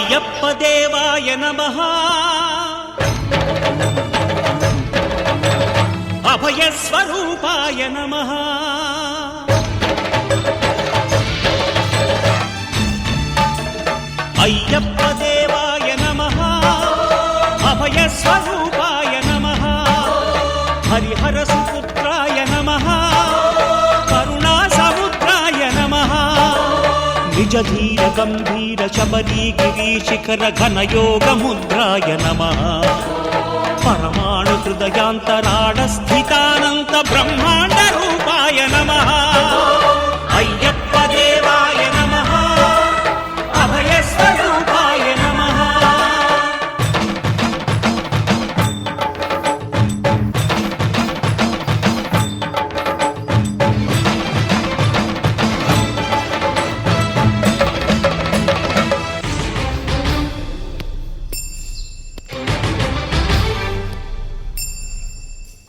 అయ్యప్ప దేవాయ నమః అభయ స్వరూపాయ నమః అయ్యప్ప దేవాయ నమః అభయ స్వరూపాయ నమః హరిహర సుపుత్రాయ నమః కరుణా సముద్రాయ నమః నిజ ధీర గంభీర శబరీ గిరి శిఖర ఘన యోగ ముద్రాయ నమః పరమాణు హృదయాంతరాడ స్థితానంత బ్రహ్మాండ రూపాయ నమః అయ్యప్ప దేవాయ నమః అభయ స్వరూపాయ నమః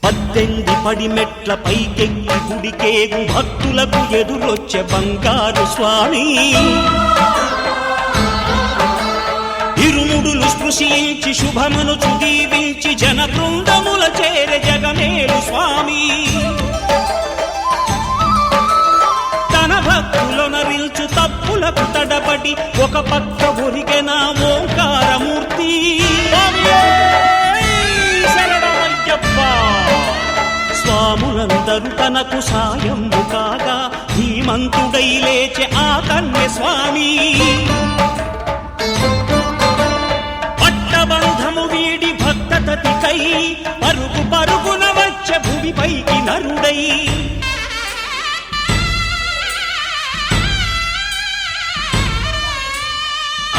పద్దెంది పడిమెట్ల పైకెక్కి గుడికేగు భక్తులకు ఎదురొచ్చే బంగారు స్వామి ఇరుముడులు స్పృశించి శుభమును చుదీవించి జన బృందముల చేర జగమేలు స్వామి తన భక్తులొనరిల్చు తప్పులకు తడబడి ఒక పక్క ఒరిగెన ఓంకారమూర్తి స్వాములందరూ తనకు సాయము కాగా ధీమంతుడై లేచె ఆ కన్య స్వామి పట్టబంధము వీడి భక్తతతికై పరుగు పరుగున వచ్చె భూమిపైకి నరుడై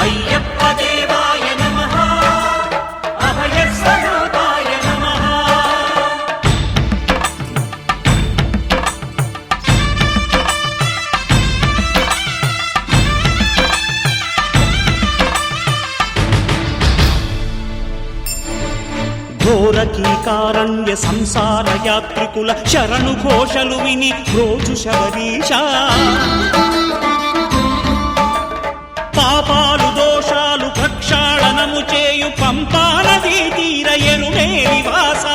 అయ్యప్ప దేవాయ నమః అభయ స్వరూపాయ నమః ఘోరకీకారణ్య సంసార యాత్రికుల శరణు ఘోషలు విని రోజు శబరీష పాపాలు దోషాలు ప్రక్షాళనము చేయు పంపా నదీ తీర ఎరుమే నివాస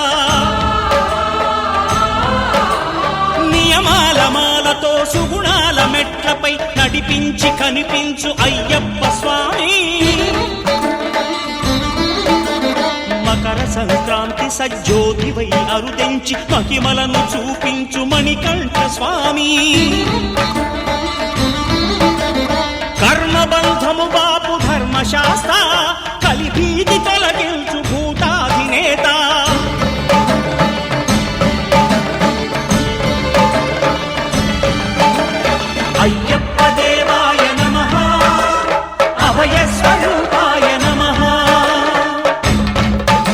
నియమాల మాలతో సుగుణాల మెట్లపై నడిపించి కనిపించు అయ్యప్ప స్వామి మకర సంక్రాంతి సజ్జోతివై అరుదెంచి మహిమలను చూపించు మణికంఠ స్వామి కర్మబంధము బాపు ధర్మశాస్త్ర కలిభీతితో